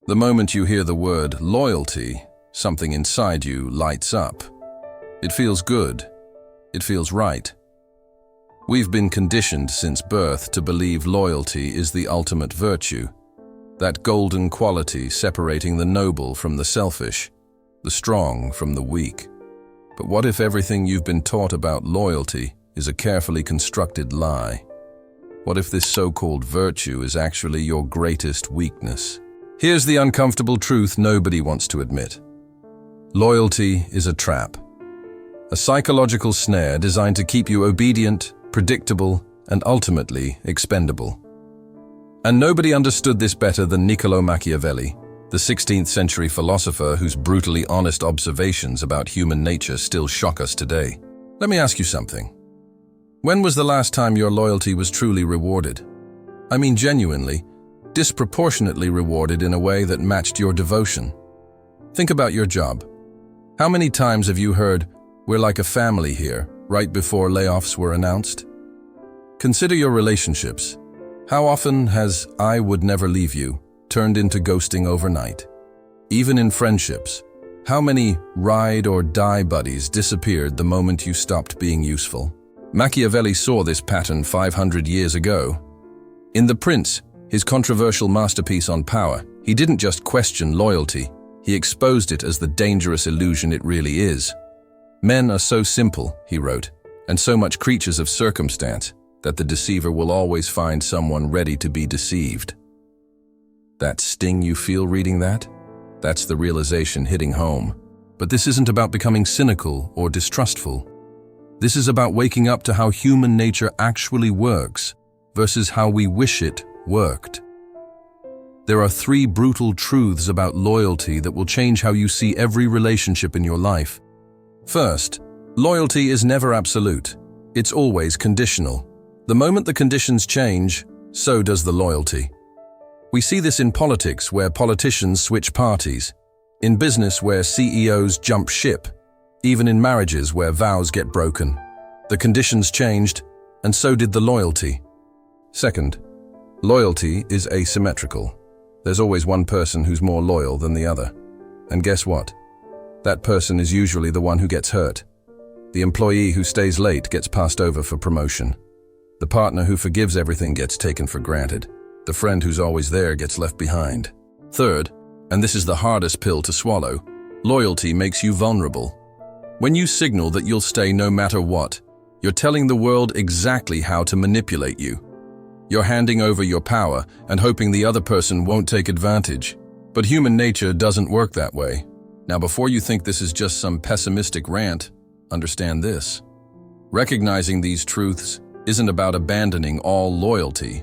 The moment you hear the word loyalty, something inside you lights up. It feels good. It feels right. We've been conditioned since birth to believe loyalty is the ultimate virtue, that golden quality separating the noble from the selfish, the strong from the weak. But what if everything you've been taught about loyalty is a carefully constructed lie? What if this so-called virtue is actually your greatest weakness? Here's the uncomfortable truth nobody wants to admit. Loyalty is a trap. A psychological snare designed to keep you obedient, predictable, and ultimately expendable. And nobody understood this better than Niccolò Machiavelli, the 16th century philosopher whose brutally honest observations about human nature still shock us today. Let me ask you something. When was the last time your loyalty was truly rewarded? I mean genuinely, disproportionately rewarded in a way that matched your devotion. Think about your job. How many times have you heard, "We're like a family here," right before layoffs were announced? Consider your relationships. How often has "I would never leave you" turned into ghosting overnight? Even in friendships, how many ride or die buddies disappeared the moment you stopped being useful? Machiavelli saw this pattern 500 years ago. In The Prince, his controversial masterpiece on power, he didn't just question loyalty, he exposed it as the dangerous illusion it really is. Men are so simple, he wrote, and so much creatures of circumstance, that the deceiver will always find someone ready to be deceived. That sting you feel reading that? That's the realization hitting home. But this isn't about becoming cynical or distrustful. This is about waking up to how human nature actually works versus how we wish it worked. There are 3 brutal truths about loyalty that will change how you see every relationship in your life. First, loyalty is never absolute. It's always conditional. The moment the conditions change, so does the loyalty. We see this in politics, where politicians switch parties, in business where CEOs jump ship, even in marriages where vows get broken. The conditions changed, and so did the loyalty. Second, loyalty is asymmetrical. There's always one person who's more loyal than the other. And guess what? That person is usually the one who gets hurt. The employee who stays late gets passed over for promotion. The partner who forgives everything gets taken for granted. The friend who's always there gets left behind. Third, and this is the hardest pill to swallow, loyalty makes you vulnerable. When you signal that you'll stay no matter what, you're telling the world exactly how to manipulate you. You're handing over your power and hoping the other person won't take advantage. But human nature doesn't work that way. Now, before you think this is just some pessimistic rant, understand this. Recognizing these truths isn't about abandoning all loyalty.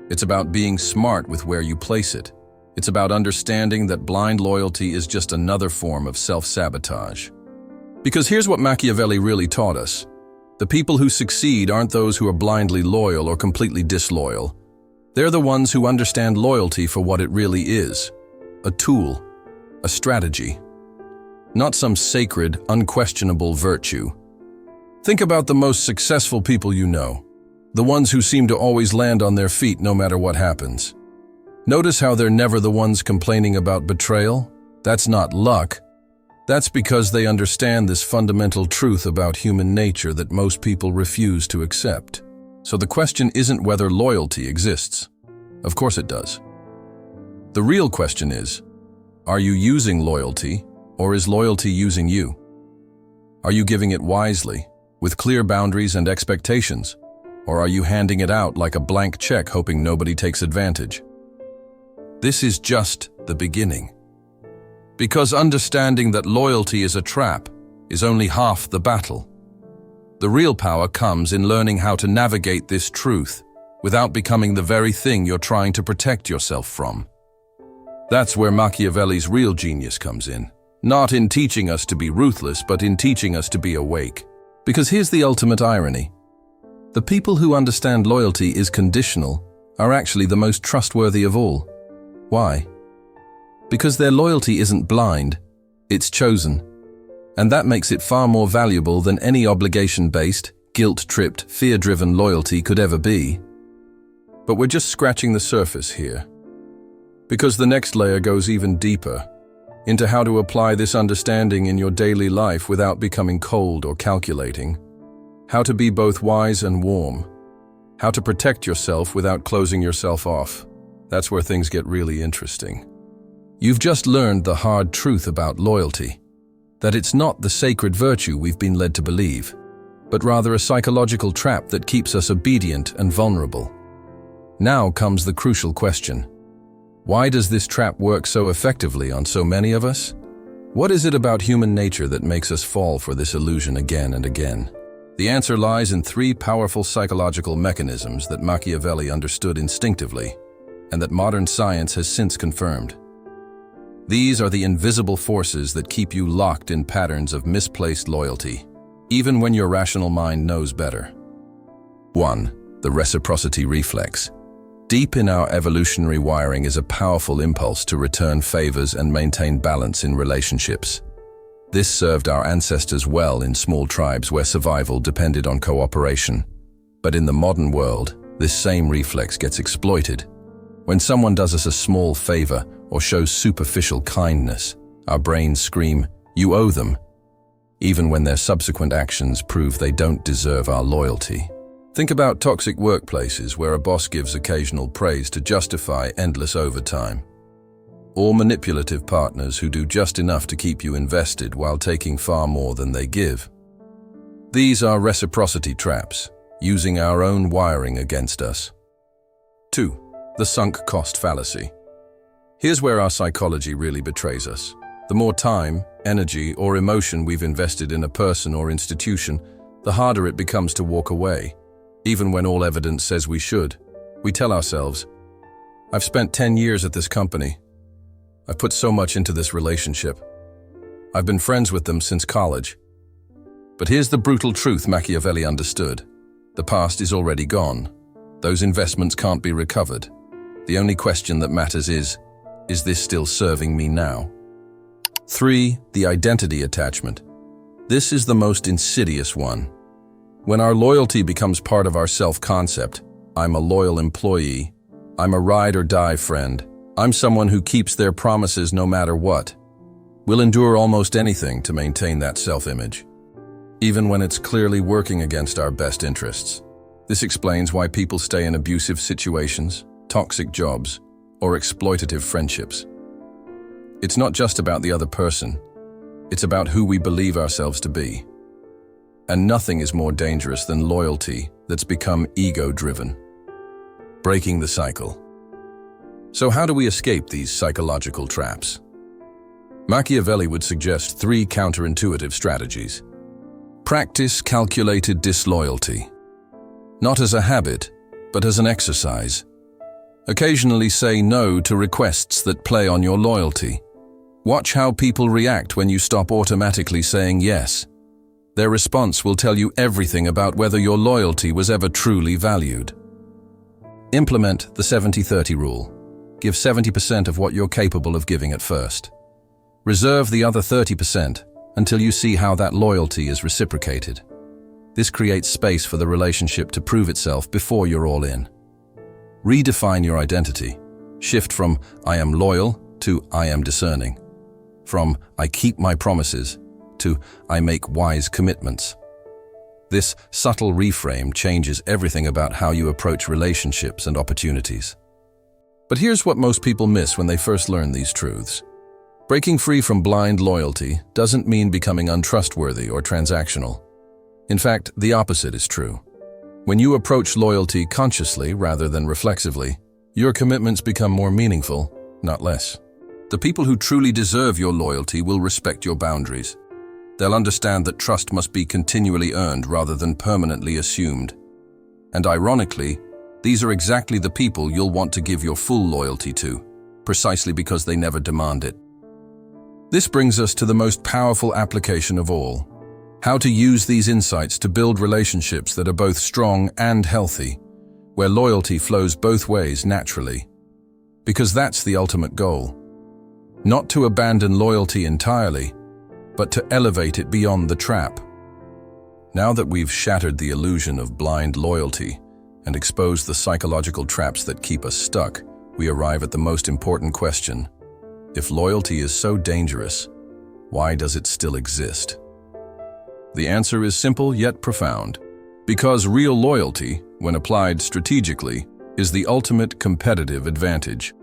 It's about being smart with where you place it. It's about understanding that blind loyalty is just another form of self-sabotage. Because here's what Machiavelli really taught us. The people who succeed aren't those who are blindly loyal or completely disloyal. They're the ones who understand loyalty for what it really is. A tool, a strategy. Not some sacred, unquestionable virtue. Think about the most successful people you know. The ones who seem to always land on their feet no matter what happens. Notice how they're never the ones complaining about betrayal? That's not luck. That's because they understand this fundamental truth about human nature that most people refuse to accept. So the question isn't whether loyalty exists. Of course it does. The real question is, are you using loyalty, or is loyalty using you? Are you giving it wisely, with clear boundaries and expectations? Or are you handing it out like a blank check hoping nobody takes advantage? This is just the beginning. Because understanding that loyalty is a trap is only half the battle. The real power comes in learning how to navigate this truth without becoming the very thing you're trying to protect yourself from. That's where Machiavelli's real genius comes in. Not in teaching us to be ruthless, but in teaching us to be awake. Because here's the ultimate irony. The people who understand loyalty is conditional are actually the most trustworthy of all. Why? Because their loyalty isn't blind, it's chosen. And that makes it far more valuable than any obligation-based, guilt-tripped, fear-driven loyalty could ever be. But we're just scratching the surface here. Because the next layer goes even deeper, into how to apply this understanding in your daily life without becoming cold or calculating, how to be both wise and warm, how to protect yourself without closing yourself off. That's where things get really interesting. You've just learned the hard truth about loyalty, that it's not the sacred virtue we've been led to believe, but rather a psychological trap that keeps us obedient and vulnerable. Now comes the crucial question. Why does this trap work so effectively on so many of us? What is it about human nature that makes us fall for this illusion again and again? The answer lies in three powerful psychological mechanisms that Machiavelli understood instinctively, and that modern science has since confirmed. These are the invisible forces that keep you locked in patterns of misplaced loyalty, even when your rational mind knows better. 1. The reciprocity reflex. Deep in our evolutionary wiring is a powerful impulse to return favors and maintain balance in relationships. This served our ancestors well in small tribes where survival depended on cooperation. But in the modern world, this same reflex gets exploited. When someone does us a small favor or shows superficial kindness, our brains scream, "You owe them," even when their subsequent actions prove they don't deserve our loyalty. Think about toxic workplaces where a boss gives occasional praise to justify endless overtime, or manipulative partners who do just enough to keep you invested while taking far more than they give. These are reciprocity traps, using our own wiring against us. 2. The sunk cost fallacy. Here's where our psychology really betrays us. The more time, energy, or emotion we've invested in a person or institution, the harder it becomes to walk away. Even when all evidence says we should, we tell ourselves, "I've spent 10 years at this company. I've put so much into this relationship. I've been friends with them since college." But here's the brutal truth Machiavelli understood. The past is already gone. Those investments can't be recovered. The only question that matters is this still serving me now? 3. The identity attachment. This is the most insidious one. When our loyalty becomes part of our self-concept, I'm a loyal employee, I'm a ride-or-die friend, I'm someone who keeps their promises no matter what, we'll endure almost anything to maintain that self-image, even when it's clearly working against our best interests. This explains why people stay in abusive situations, toxic jobs, or exploitative friendships. It's not just about the other person, it's about who we believe ourselves to be. And nothing is more dangerous than loyalty that's become ego-driven. Breaking the cycle. So how do we escape these psychological traps? Machiavelli would suggest 3 counterintuitive strategies. Practice calculated disloyalty. Not as a habit, but as an exercise. Occasionally say no to requests that play on your loyalty. Watch how people react when you stop automatically saying yes. Their response will tell you everything about whether your loyalty was ever truly valued. Implement the 70-30 rule. Give 70% of what you're capable of giving at first. Reserve the other 30% until you see how that loyalty is reciprocated. This creates space for the relationship to prove itself before you're all in. Redefine your identity. Shift from "I am loyal" to "I am discerning." From "I keep my promises" to "I make wise commitments." This subtle reframe changes everything about how you approach relationships and opportunities. But here's what most people miss when they first learn these truths. Breaking free from blind loyalty doesn't mean becoming untrustworthy or transactional. In fact, the opposite is true. When you approach loyalty consciously rather than reflexively, your commitments become more meaningful, not less. The people who truly deserve your loyalty will respect your boundaries. They'll understand that trust must be continually earned rather than permanently assumed. And ironically, these are exactly the people you'll want to give your full loyalty to, precisely because they never demand it. This brings us to the most powerful application of all: how to use these insights to build relationships that are both strong and healthy, where loyalty flows both ways naturally. Because that's the ultimate goal. Not to abandon loyalty entirely, but to elevate it beyond the trap. Now that we've shattered the illusion of blind loyalty and exposed the psychological traps that keep us stuck, we arrive at the most important question. If loyalty is so dangerous, why does it still exist? The answer is simple yet profound. Because real loyalty, when applied strategically, is the ultimate competitive advantage.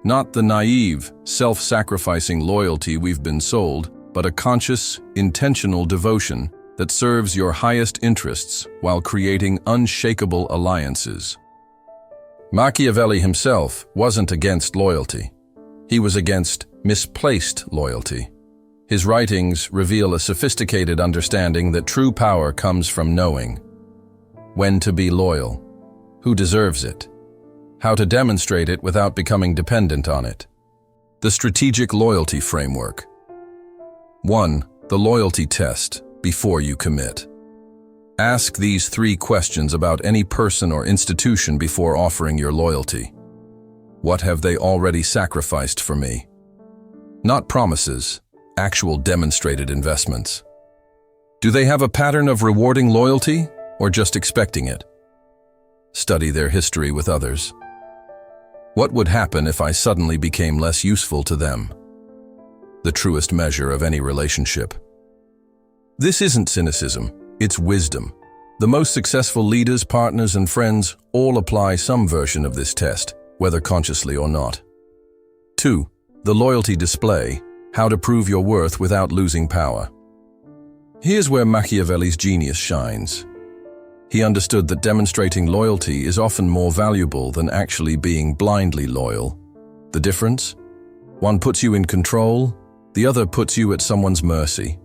Not the naive, self-sacrificing loyalty we've been sold, but a conscious, intentional devotion that serves your highest interests while creating unshakable alliances. Machiavelli himself wasn't against loyalty. He was against misplaced loyalty. His writings reveal a sophisticated understanding that true power comes from knowing when to be loyal, who deserves it, how to demonstrate it without becoming dependent on it. The strategic loyalty framework. 1. The loyalty test before you commit. Ask these 3 questions about any person or institution before offering your loyalty. What have they already sacrificed for me? Not promises, actual demonstrated investments. Do they have a pattern of rewarding loyalty or just expecting it? Study their history with others. What would happen if I suddenly became less useful to them? The truest measure of any relationship. This isn't cynicism, it's wisdom. The most successful leaders, partners, and friends all apply some version of this test, whether consciously or not. 2. The loyalty display, how to prove your worth without losing power. Here's where Machiavelli's genius shines. He understood that demonstrating loyalty is often more valuable than actually being blindly loyal. The difference? One puts you in control, the other puts you at someone's mercy.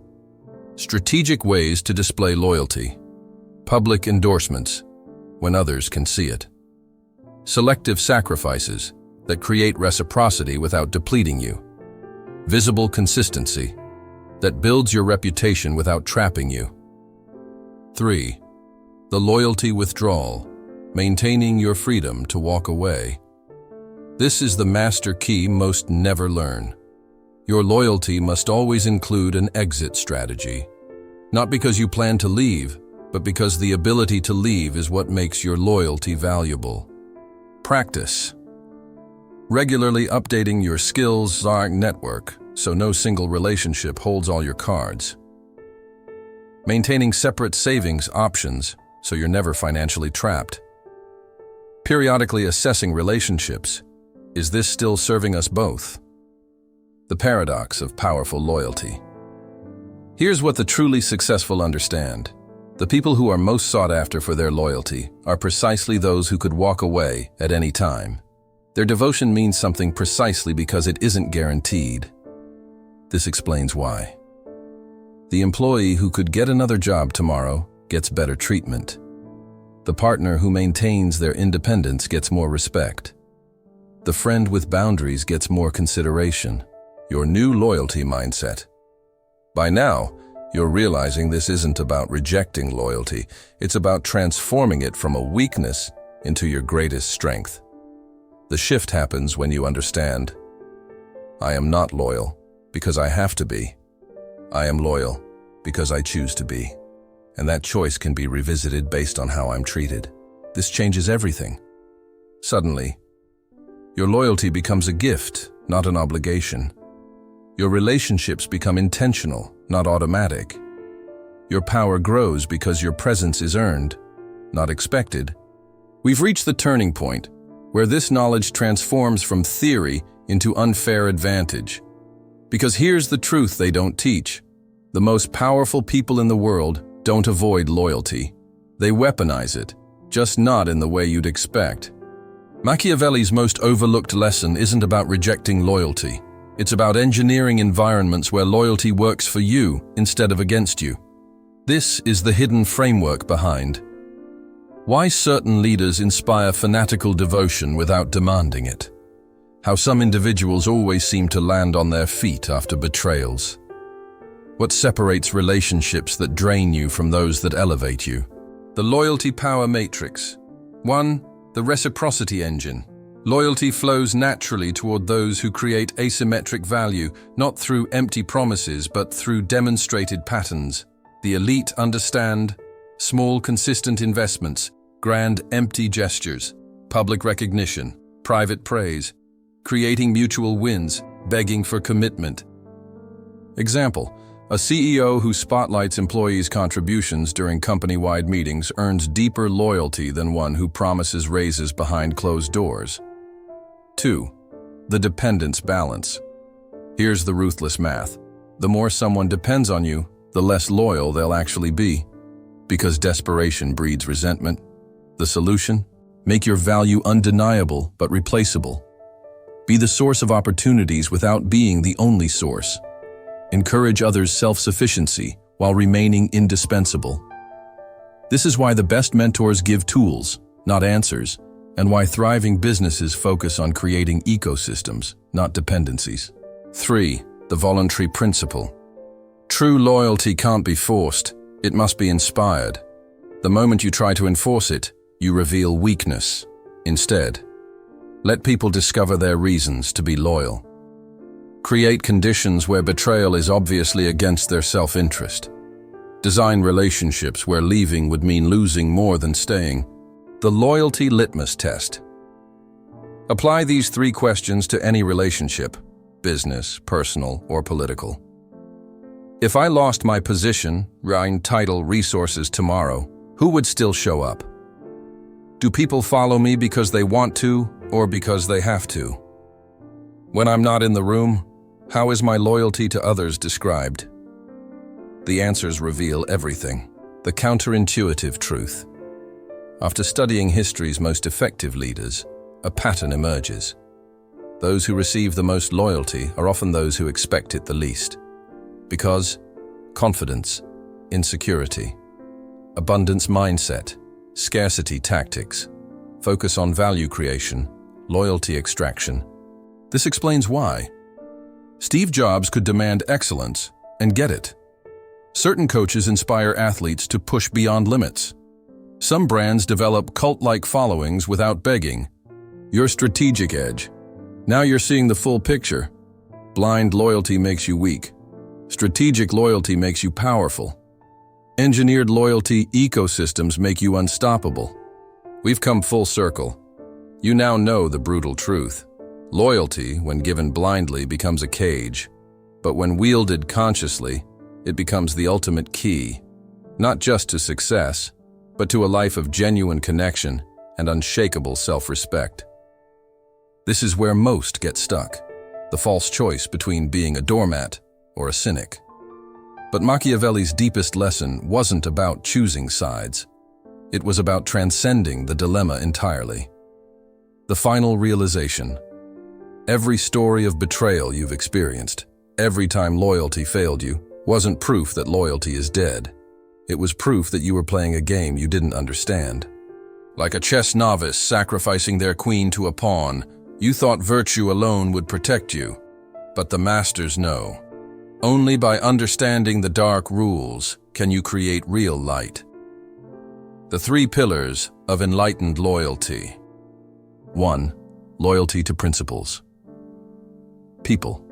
Strategic ways to display loyalty. Public endorsements, when others can see it. Selective sacrifices that create reciprocity without depleting you. Visible consistency that builds your reputation without trapping you. 3. The loyalty withdrawal, maintaining your freedom to walk away. This is the master key most never learn. Your loyalty must always include an exit strategy. Not because you plan to leave, but because the ability to leave is what makes your loyalty valuable. Practice. Regularly updating your skills network so no single relationship holds all your cards. Maintaining separate savings options so you're never financially trapped. Periodically assessing relationships. Is this still serving us both? The paradox of powerful loyalty. Here's what the truly successful understand. The people who are most sought after for their loyalty are precisely those who could walk away at any time. Their devotion means something precisely because it isn't guaranteed. This explains why. The employee who could get another job tomorrow gets better treatment. The partner who maintains their independence gets more respect. The friend with boundaries gets more consideration. Your new loyalty mindset. By now, you're realizing this isn't about rejecting loyalty. It's about transforming it from a weakness into your greatest strength. The shift happens when you understand. I am not loyal because I have to be. I am loyal because I choose to be. And that choice can be revisited based on how I'm treated. This changes everything. Suddenly, your loyalty becomes a gift, not an obligation. Your relationships become intentional, not automatic. Your power grows because your presence is earned, not expected. We've reached the turning point where this knowledge transforms from theory into unfair advantage. Because here's the truth they don't teach. The most powerful people in the world don't avoid loyalty. They weaponize it, just not in the way you'd expect. Machiavelli's most overlooked lesson isn't about rejecting loyalty. It's about engineering environments where loyalty works for you instead of against you. This is the hidden framework behind why certain leaders inspire fanatical devotion without demanding it. How some individuals always seem to land on their feet after betrayals. What separates relationships that drain you from those that elevate you. The loyalty power matrix. 1. The reciprocity engine. Loyalty flows naturally toward those who create asymmetric value, not through empty promises but through demonstrated patterns. The elite understand small, consistent investments, grand, empty gestures, public recognition. private praise, creating mutual wins, begging for commitment. Example: a CEO who spotlights employees' contributions during company-wide meetings earns deeper loyalty than one who promises raises behind closed doors. 2. The dependence balance. Here's the ruthless math. The more someone depends on you, the less loyal they'll actually be. Because desperation breeds resentment. The solution? Make your value undeniable but replaceable. Be the source of opportunities without being the only source. Encourage others' self-sufficiency while remaining indispensable. This is why the best mentors give tools, not answers, and why thriving businesses focus on creating ecosystems, not dependencies. 3. The voluntary principle. True loyalty can't be forced, it must be inspired. The moment you try to enforce it, you reveal weakness. Instead, let people discover their reasons to be loyal. Create conditions where betrayal is obviously against their self-interest. Design relationships where leaving would mean losing more than staying. The loyalty litmus test. Apply these 3 questions to any relationship, business, personal, or political. If I lost my position, title, resources tomorrow, who would still show up? Do people follow me because they want to or because they have to? When I'm not in the room, how is my loyalty to others described? The answers reveal everything. The counterintuitive truth. After studying history's most effective leaders, a pattern emerges. Those who receive the most loyalty are often those who expect it the least. Because confidence, insecurity, abundance mindset, scarcity tactics, focus on value creation, loyalty extraction. This explains why. Steve Jobs could demand excellence and get it. Certain coaches inspire athletes to push beyond limits. Some brands develop cult-like followings without begging. Your strategic edge. Now you're seeing the full picture. Blind loyalty makes you weak. Strategic loyalty makes you powerful. Engineered loyalty ecosystems make you unstoppable. We've come full circle. You now know the brutal truth. Loyalty, when given blindly, becomes a cage. But when wielded consciously, it becomes the ultimate key, not just to success, but to a life of genuine connection and unshakable self-respect. This is where most get stuck, the false choice between being a doormat or a cynic. But Machiavelli's deepest lesson wasn't about choosing sides. It was about transcending the dilemma entirely. The final realization. Every story of betrayal you've experienced, every time loyalty failed you, wasn't proof that loyalty is dead. It was proof that you were playing a game you didn't understand. Like a chess novice sacrificing their queen to a pawn, you thought virtue alone would protect you. But the masters know. Only by understanding the dark rules can you create real light. The 3 pillars of enlightened loyalty. 1. Loyalty to principles. People.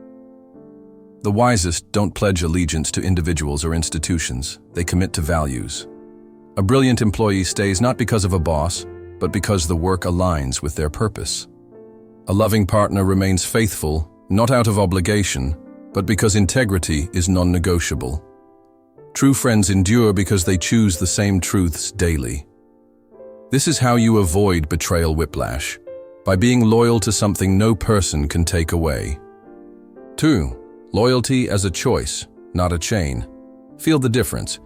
The wisest don't pledge allegiance to individuals or institutions. They commit to values. A brilliant employee stays not because of a boss, but because the work aligns with their purpose. A loving partner remains faithful, not out of obligation, but because integrity is non-negotiable. True friends endure because they choose the same truths daily. This is how you avoid betrayal whiplash, by being loyal to something no person can take away. 2. Loyalty as a choice, not a chain. Feel the difference.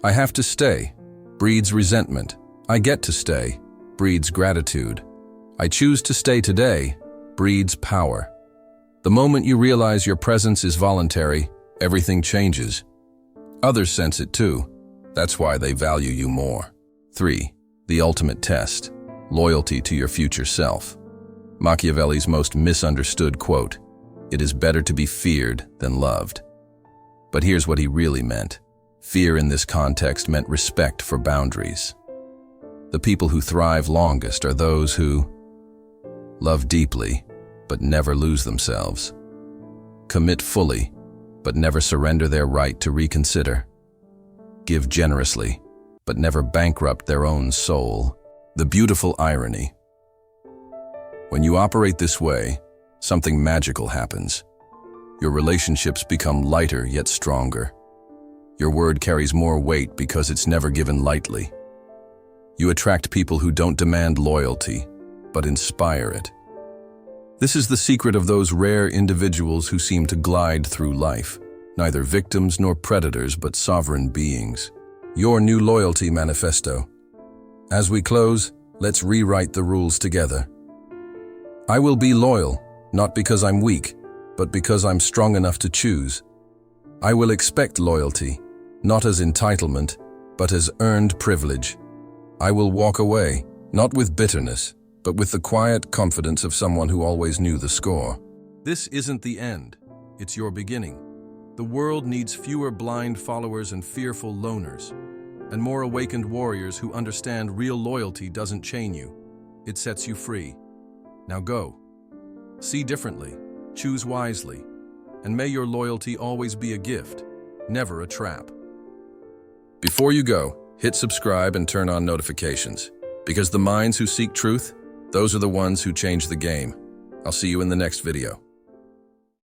I have to stay breeds resentment. I get to stay breeds gratitude. I choose to stay today breeds power. The moment you realize your presence is voluntary, everything changes. Others sense it too. That's why they value you more. 3. The ultimate test. Loyalty to your future self. Machiavelli's most misunderstood quote. It is better to be feared than loved. But here's what he really meant. Fear in this context meant respect for boundaries. The people who thrive longest are those who love deeply, but never lose themselves. Commit fully, but never surrender their right to reconsider. Give generously, but never bankrupt their own soul. The beautiful irony. When you operate this way, something magical happens. Your relationships become lighter yet stronger. Your word carries more weight because it's never given lightly. You attract people who don't demand loyalty, but inspire it. This is the secret of those rare individuals who seem to glide through life, neither victims nor predators, but sovereign beings. Your new loyalty manifesto. As we close, let's rewrite the rules together. I will be loyal, not because I'm weak, but because I'm strong enough to choose. I will expect loyalty, not as entitlement, but as earned privilege. I will walk away, not with bitterness, but with the quiet confidence of someone who always knew the score. This isn't the end, it's your beginning. The world needs fewer blind followers and fearful loners, and more awakened warriors who understand real loyalty doesn't chain you, it sets you free. Now go. See differently, choose wisely, and may your loyalty always be a gift, never a trap. Before you go, hit subscribe and turn on notifications, because the minds who seek truth, those are the ones who change the game. I'll see you in the next video.